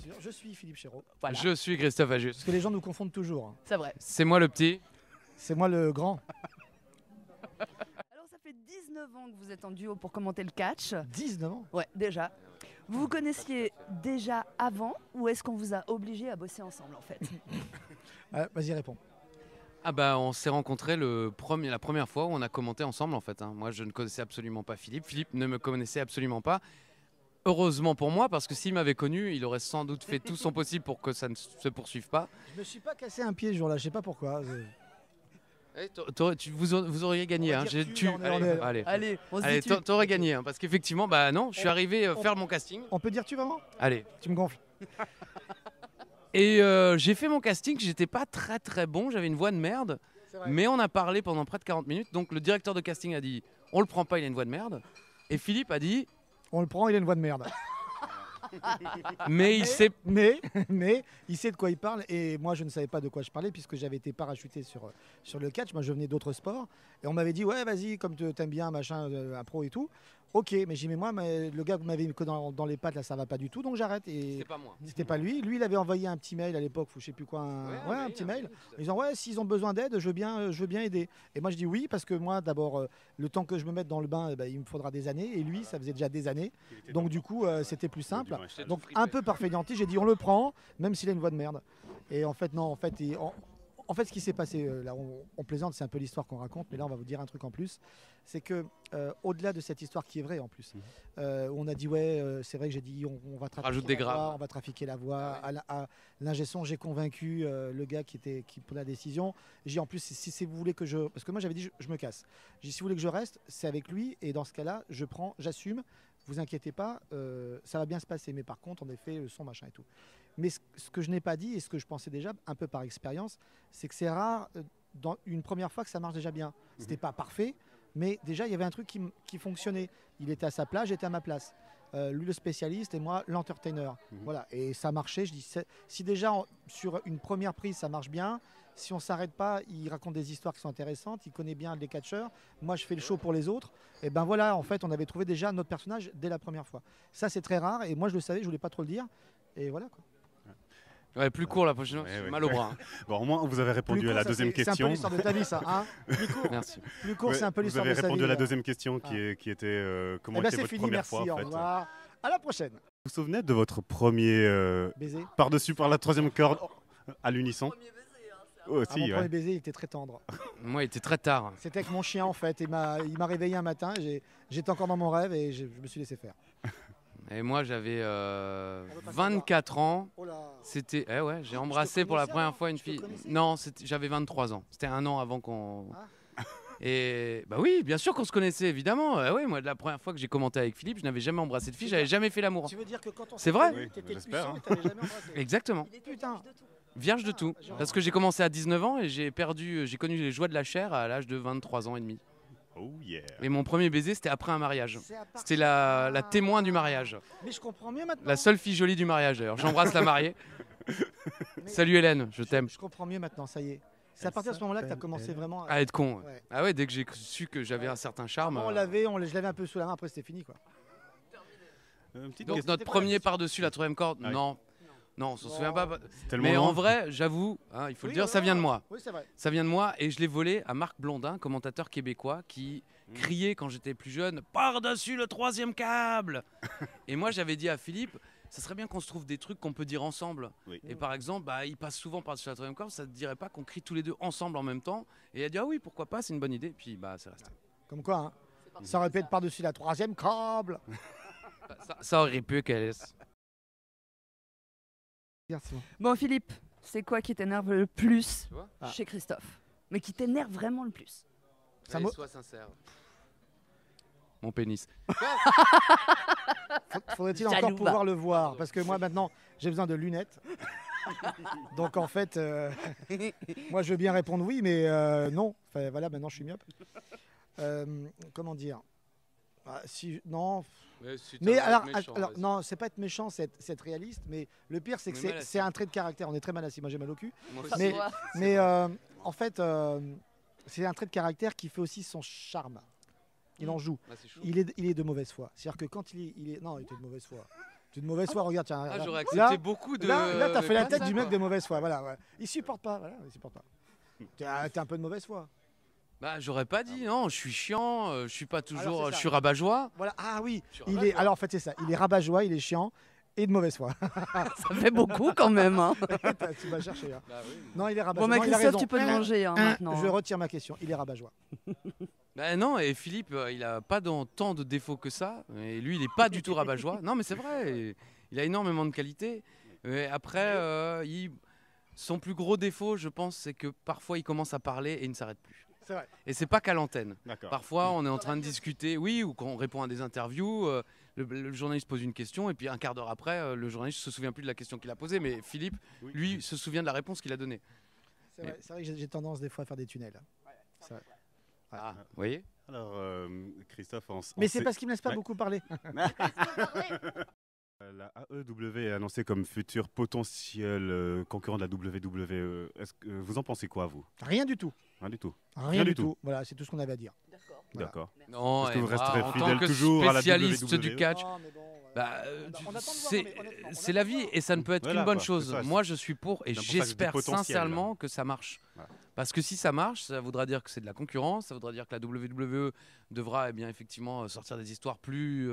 sûr. Je suis Philippe Chéreau. Voilà. Je suis Christophe Ajus. Parce que les gens nous confondent toujours, hein. C'est vrai. C'est moi le petit. C'est moi le grand. Alors ça fait 19 ans que vous êtes en duo pour commenter le catch. 19 ans. Ouais, déjà. Vous vous connaissiez déjà avant ou est-ce qu'on vous a obligé à bosser ensemble en fait? Vas-y, réponds. Ah bah on s'est rencontrés la première fois où on a commenté ensemble en fait. Hein. Moi je ne connaissais absolument pas Philippe. Philippe ne me connaissait absolument pas. Heureusement pour moi parce que s'il m'avait connu, il aurait sans doute fait tout son possible pour que ça ne se poursuive pas. Je me suis pas cassé un pied ce jour-là, je sais pas pourquoi. Vous auriez gagné. On va Hein. dire tu, on est- Allez, Allez, on se dit tu. t'aurais gagné hein, parce qu'effectivement, bah non, je suis arrivé faire mon casting. On peut dire tu vraiment? Allez. Tu me gonfles. Et j'ai fait mon casting, j'étais pas très bon, j'avais une voix de merde, mais on a parlé pendant près de 40 minutes, donc le directeur de casting a dit on le prend pas, il a une voix de merde, et Philippe a dit On le prend, il a une voix de merde. mais il sait... Mais il sait de quoi il parle et moi je ne savais pas de quoi je parlais puisque j'avais été parachuté sur le catch. Moi je venais d'autres sports et on m'avait dit ouais vas-y comme tu aimes bien machin un pro et tout. Ok, mais j'ai dit mais moi le gars que vous m'avez mis dans les pattes là ça va pas du tout donc j'arrête et C'est pas moi. c'était pas lui. Lui il avait envoyé un petit mail à l'époque ou je sais plus quoi un petit mail en disant ouais s'ils ont besoin d'aide je veux bien aider. Et moi je dis oui parce que moi d'abord le temps que je me mette dans le bain eh ben, il me faudra des années et lui ça faisait déjà des années donc du coup c'était plus simple. Donc un peu par fainéantise, j'ai dit on le prend, même s'il a une voix de merde. Et en fait non, en fait, ce qui s'est passé, là on plaisante, c'est un peu l'histoire qu'on raconte, mais là on va vous dire un truc en plus, c'est que au-delà de cette histoire qui est vraie en plus, on a dit ouais, c'est vrai que j'ai dit on va Rajoute des trafiquer la graves. voix, on va trafiquer la voix. À l'ingé son, j'ai convaincu le gars qui prenait la décision. J'ai dit en plus si vous voulez que parce que moi j'avais dit je me casse. J'ai dit si vous voulez que je reste, c'est avec lui et dans ce cas-là, j'assume. Vous inquiétez pas, ça va bien se passer. Mais par contre, en effet, le son, machin et tout. Mais ce que je n'ai pas dit et ce que je pensais déjà, un peu par expérience, c'est que c'est rare, dans une première fois, que ça marche déjà bien. C'était pas parfait, mais déjà, il y avait un truc qui fonctionnait. Il était à sa place, j'étais à ma place. Lui, le spécialiste, et moi, l'entertainer. Voilà. Et ça marchait. Je dis, si déjà, sur une première prise, ça marche bien, si on ne s'arrête pas, il raconte des histoires qui sont intéressantes, il connaît bien les catcheurs, moi je fais le show pour les autres, et ben voilà, en fait on avait trouvé déjà notre personnage dès la première fois. Ça c'est très rare, et moi je le savais, je voulais pas trop le dire, et voilà quoi. Ouais, plus court la prochaine fois, j'ai mal au bras. Hein. Bon, au moins, vous avez répondu Plus à court, la ça, deuxième c'est un peu question. l'histoire de ta vie ça, hein. Plus court, Merci. plus court c'est un peu Vous l'histoire avez de sa vie. répondu à la là. deuxième question qui était comment Eh ben était c'est votre fini, première merci, fois en au fait. revoir. À la prochaine. Vous vous souvenez de votre premier Baiser. par-dessus par la troisième corde à l'unisson? Oh, Ah, si, mon ouais. premier baiser il était très tendre. Moi il était très tard. C'était avec mon chien en fait, il m'a réveillé un matin, j'étais encore dans mon rêve et je me suis laissé faire. Et moi j'avais 24 ans. Oh là. C'était, ouais, j'ai Je te embrassé pour la connaissais première avant, fois une je te fille. connaissais. Non, j'avais 23 ans. C'était un an avant qu'on. Ah. Et bah oui, bien sûr qu'on se connaissait, évidemment. Oui, moi, la première fois que j'ai commenté avec Philippe, je n'avais jamais embrassé de fille, j'avais jamais fait l'amour. Tu veux dire que quand on C'est s'est vrai connus, Oui, t'étais j'espère, puceau hein. et t'avais jamais embrassé. Exactement. Putain. Vierge de Ah, tout. j'ai Parce que j'ai commencé à 19 ans et j'ai connu les joies de la chair à l'âge de 23 ans et demi. Oh yeah. Et mon premier baiser, c'était après un mariage. C'est à partir- C'était la témoin du mariage. Mais je comprends mieux maintenant. La seule fille jolie du mariage, d'ailleurs. J'embrasse la mariée. Mais- Salut Hélène, je t'aime. Je comprends mieux maintenant, ça y est. C'est à partir de ce moment-là que tu as commencé vraiment. À être con. Ouais. Ouais. Ah ouais, dès que j'ai su que j'avais un certain charme. Je l'avais un peu sous la main, après c'était fini quoi. Petite Donc question. notre premier par-dessus la troisième corde, Ah oui. non. Non, on s'en souvient pas. Tellement Mais en loin. vrai, j'avoue, hein, il faut le Oui, dire, ça vient de moi. Oui, c'est vrai. Ça vient de moi et je l'ai volé à Marc Blondin, commentateur québécois, qui criait quand j'étais plus jeune « Par-dessus le troisième câble !» Et moi, j'avais dit à Philippe, ça serait bien qu'on se trouve des trucs qu'on peut dire ensemble. Oui. Et par exemple, bah, il passe souvent par-dessus la troisième corde, ça ne te dirait pas qu'on crie tous les deux ensemble en même temps? Et il a dit « Ah oui, pourquoi pas, c'est une bonne idée. » Puis bah, c'est resté. Comme quoi, hein. Ça aurait pu être par-dessus la troisième câble. Ça aurait pu qu'elle laisse. Merci. Bon Philippe, c'est quoi qui t'énerve le plus Tu vois chez Christophe? Mais qui t'énerve vraiment le plus? Ça Allez, me- sois sincère. Mon pénis. Faudrait-il Jaloux, encore va. pouvoir le voir? Parce que moi maintenant, j'ai besoin de lunettes. Donc en fait, moi je veux bien répondre oui, mais non. Enfin, voilà, maintenant je suis myope. Comment dire? Non. Mais alors non, c'est pas être méchant, c'est être réaliste. Mais le pire, c'est que On est mal c'est un trait de caractère. On est très mal assis. Moi, j'ai mal au cul. Moi Mais- aussi. Mais en fait, c'est un trait de caractère qui fait aussi son charme. Il en joue. Ah, c'est chaud. Il est de mauvaise foi. C'est-à-dire que quand il est non, il était de mauvaise foi. Tu es de mauvaise foi, regarde, tiens. Ah, là, j'aurais là, accepté beaucoup de. là, t'as fait la comme tête ça, du mec quoi. de mauvaise foi, voilà. Ouais. Il supporte pas, voilà, il supporte pas. T'es un peu de mauvaise foi. Bah, j'aurais pas dit, non, je suis chiant, je suis pas toujours. Alors, c'est ça. Je suis rabat-joie. Voilà, ah oui, Je suis il est. rabat-joie. Alors en fait, c'est ça. Il est rabat-joie, il est chiant et de mauvaise foi. Ça fait beaucoup quand même. Hein. Tu vas chercher. Hein. Bah oui. Non, il est Bon, rabat-joie. mais Non, il a Christophe, raison. tu peux te manger maintenant. Je retire ma question. Il est rabat-joie. Bah non, et Philippe, il a pas tant de défauts que ça. Et lui, il est pas du tout rabat-joie. Non, mais c'est vrai. Il a énormément de qualités. Et après, son plus gros défaut, je pense, c'est que parfois il commence à parler et il ne s'arrête plus. C'est vrai. Et c'est pas qu'à l'antenne. D'accord. Parfois, on est en train de discuter, oui, ou quand on répond à des interviews, le journaliste pose une question et puis un quart d'heure après, le journaliste se souvient plus de la question qu'il a posée, mais Philippe, Oui. lui, se souvient de la réponse qu'il a donnée. C'est vrai que j'ai tendance des fois à faire des tunnels. C'est vrai. Ah, vous voyez. Alors, Christophe, Mais c'est parce qu'il me laisse pas Ouais. beaucoup parler. La AEW est annoncée comme futur potentiel concurrent de la WWE. Vous en pensez quoi, vous? Rien du tout. Rien du tout. Rien du tout. Voilà, c'est tout ce qu'on avait à dire. Voilà. D'accord. Non, Est-ce que vous et moi, resterez en fidèle tant que toujours à la spécialiste WWE? du catch, Non, mais bon, bah, on attend de voir, c'est mais honnêtement, on c'est attend la de vie voir. et ça ne peut être Voilà, qu'une bonne quoi, chose. c'est ça, Moi, je suis pour et c'est pour ça que je dis j'espère potentiel, sincèrement que ça marche. Voilà. Parce que si ça marche, ça voudra dire que c'est de la concurrence, ça voudra dire que la WWE devra eh bien, effectivement sortir des histoires plus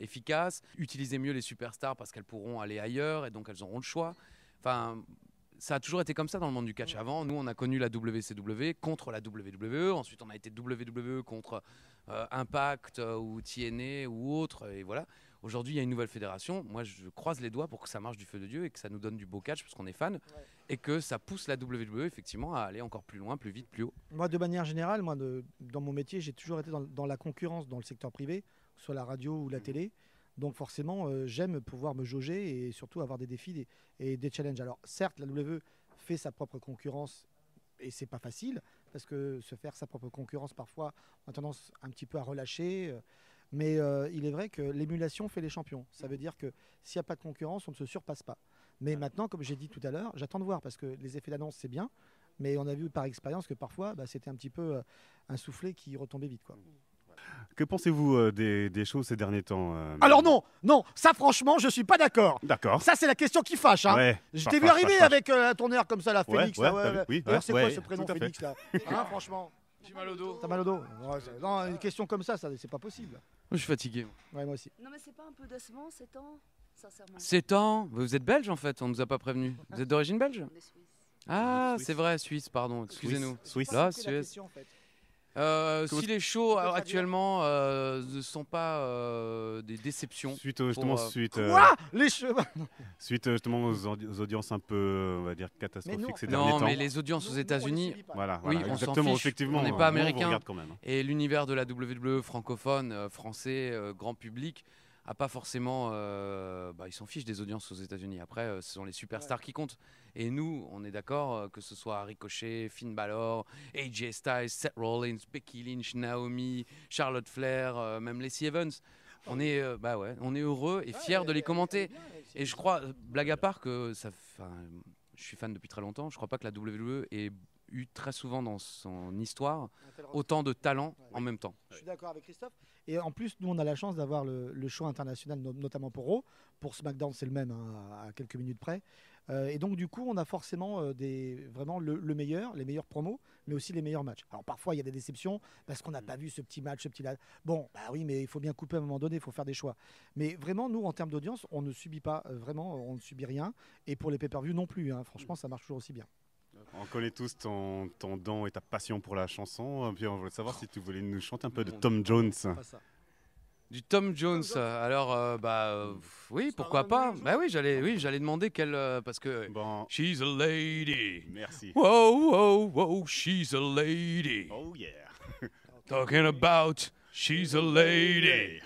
efficaces, utiliser mieux les superstars parce qu'elles pourront aller ailleurs et donc elles auront le choix. Enfin, ça a toujours été comme ça dans le monde du catch. Avant, nous, on a connu la WCW contre la WWE. Ensuite, on a été WWE contre Impact ou TNA ou autre. Et voilà. Aujourd'hui, il y a une nouvelle fédération. Moi, je croise les doigts pour que ça marche du feu de Dieu et que ça nous donne du beau catch parce qu'on est fan. Et que ça pousse la WWE, effectivement, à aller encore plus loin, plus vite, plus haut. Moi, de manière générale, dans mon métier, j'ai toujours été dans la concurrence dans le secteur privé, que ce soit la radio ou la télé. Donc forcément, j'aime pouvoir me jauger et surtout avoir des défis et des challenges. Alors certes, la WWE fait sa propre concurrence et c'est pas facile parce que se faire sa propre concurrence, parfois, on a tendance un petit peu à relâcher. Mais il est vrai que l'émulation fait les champions. Ça veut dire que s'il n'y a pas de concurrence, on ne se surpasse pas. Mais maintenant, comme j'ai dit tout à l'heure, j'attends de voir parce que les effets d'annonce, c'est bien. Mais on a vu par expérience que parfois, c'était un petit peu un soufflet qui retombait vite, quoi. Que pensez-vous des choses ces derniers temps Alors non, ça franchement, je suis pas d'accord. D'accord. Ça, c'est la question qui fâche. Hein. Ouais. Je Fâche, t'ai vu fâche, arriver fâche, fâche. avec un tourneur comme ça, la Ouais, Félix. ouais, là, t'as vu, oui, D'ailleurs, ouais, c'est quoi ouais, ce prénom tout à fait. Félix là Hein, franchement, J'ai mal au dos. t'as mal au dos. Non, une question comme ça, c'est pas possible. Je suis fatigué. Ouais, moi aussi. Non, mais c'est pas un peu décevant, ces temps, sincèrement. C'est temps. Vous êtes belge en fait, on nous a pas prévenu. Vous êtes d'origine belge? On est suisse. Ah, Suisse. c'est vrai, Suisse, pardon, excusez-nous. Suisse. Là, J'ai compris la Suisse. question, en fait. Si les shows traduire actuellement ne sont pas des déceptions. Suite justement, Pour, Quoi Les cheveux suite justement aux audiences un peu, on va dire, catastrophiques Mais non. ces derniers Non, temps. mais les audiences aux États-Unis Voilà, Oui, voilà, on s'en exactement, fiche. effectivement. On n'est pas nous, on vous américain. regarde quand même. et l'univers de la WWE francophone, français, grand public, a pas forcément. Ils s'en fichent des audiences aux États-Unis. Après, ce sont les superstars qui comptent. Et nous, on est d'accord que ce soit Ricochet, Finn Balor, AJ Styles, Seth Rollins, Becky Lynch, Naomi, Charlotte Flair, même Lacey Evans. On est, on est heureux et fiers de les commenter. Et je crois, blague à part, que je suis fan depuis très longtemps. Je crois pas que la WWE ait eu très souvent dans son histoire autant de talent en même temps. Je suis d'accord avec Christophe. Et en plus, nous, on a la chance d'avoir le show international, notamment pour Raw. Pour SmackDown, c'est le même, hein, à quelques minutes près. Et donc, du coup, on a forcément vraiment le meilleur, les meilleurs promos, mais aussi les meilleurs matchs. Alors, parfois, il y a des déceptions parce qu'on n'a pas vu ce petit match, ce petit-là. Bon, bah oui, mais il faut bien couper à un moment donné, il faut faire des choix. Mais vraiment, nous, en termes d'audience, on ne subit pas, vraiment, on ne subit rien. Et pour les pay-per-view non plus, hein. Franchement, ça marche toujours aussi bien. On connaît tous ton don et ta passion pour la chanson. Puis on voulait savoir si tu voulais nous chanter un peu de Mon Tom Jones. Pas ça. Du Tom Jones, oui, pourquoi pas. Bah oui, j'allais demander parce que Bon, she's a lady. merci. Whoa, whoa, whoa, she's a lady. Oh yeah. Talking about she's a lady.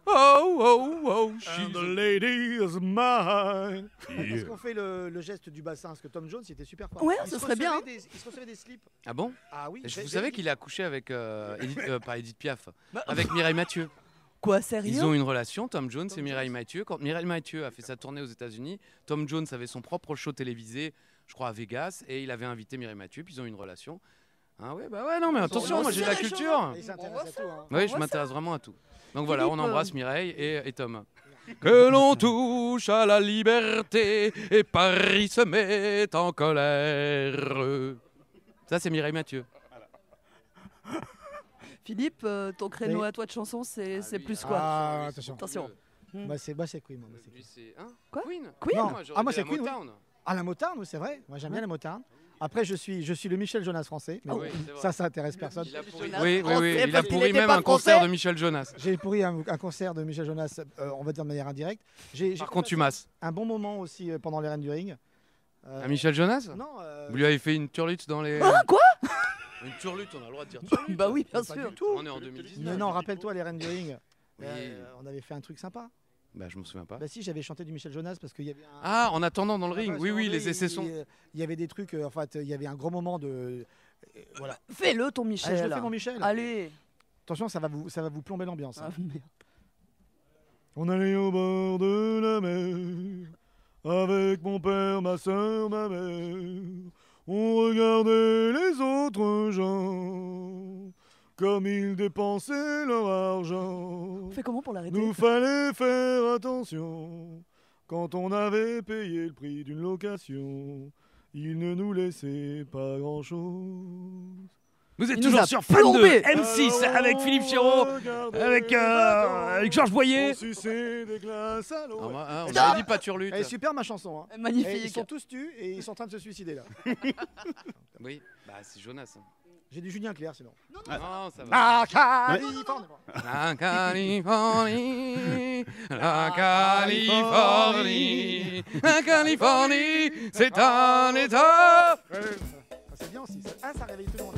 Oh, oh, oh, she's a lady is mine. Est-ce qu'on fait le geste du bassin? Parce que Tom Jones, il était super fort. Ouais, Il ce se serait bien. recevait il se recevait des slips. Ah bon? Ah oui. Vous savez qu'il a accouché avec pas Edith Piaf, avec Mireille Mathieu. Quoi, sérieux? Ils ont une relation, Tom Jones Tom et Mireille Jones. Mathieu. Quand Mireille Mathieu a fait sa tournée aux États-Unis, Tom Jones avait son propre show télévisé, je crois à Vegas, et il avait invité Mireille Mathieu, puis ils ont eu une relation. Ah ouais, bah ouais, non, mais attention, moi j'ai de la culture. Il s'intéresse à tout. Hein. Oui, je voit m'intéresse vraiment à tout. Donc voilà, Philippe, on embrasse Mireille et Tom. que l'on touche à la liberté et Paris se met en colère. Ça, c'est Mireille Mathieu. Philippe, ton créneau Oui. à toi de chanson, c'est lui, plus quoi? Ah, attention. Attention. Bah, c'est Queen. Moi, moi, c'est Lui, Queen. c'est hein Quoi Queen. Queen Non. Moi, Ah, moi, dit c'est la Queen, oui. Motown. Ah, la Motown, oui, c'est vrai. Moi, j'aime bien la Motown. Après, je suis le Michel Jonas français. Mais Oui, bon, c'est vrai. ça intéresse personne. Il a pourri. Jonas Oui, français, il a parce qu'il pourri était même pas un concert français. de Michel Jonas. J'ai pourri un concert de Michel Jonas, on va dire de manière indirecte. J'ai Par passé contumace. un bon moment aussi pendant les Reines du Ring. À Michel Jonas Non, Vous lui avez fait une turlute dans les. Ah, quoi? Une turlute, on a le droit de dire turlute. Bah oui, bien Pas sûr. du tout. On est en 2019. Mais non, rappelle-toi les Reines du Ring. Oui. On avait fait un truc sympa. Bah, je me souviens pas. Bah si, j'avais chanté du Michel Jonas parce qu'il y avait un... Ah, en attendant dans le ring. parce Oui, qu'en oui, vrai, les essais sont. Il y avait des trucs, en fait, il y avait un gros moment de... voilà. Fais-le, ton Ah, je Michel. le fais mon Michel. Allez. Attention, ça va vous plomber l'ambiance. hein. Ah, merde. On allait au bord de la mer avec mon père, ma soeur, ma mère. On regardait les autres gens comme ils dépensaient leur argent. On fait comment pour l'arrêter? Nous fallait faire attention quand on avait payé le prix d'une location. Ils ne nous laissaient pas grand-chose. Vous êtes Il nous toujours a sur Fan plombé. 2 M6 avec Philippe Chiraud, avec Georges Boyer. On suçait des glaces à l'eau. On a dit pas turlute. Elle est super ma chanson. Hein. Et ils Magnifique. sont tous tus et ils sont en train de se suicider là. Oui, bah c'est Jonas. J'ai du Julien Clerc sinon. Non, ça va. Ah, Californie. La Californie, la Californie, la Californie, c'est un état. Ah, c'est bien aussi. Ça réveille tout le monde.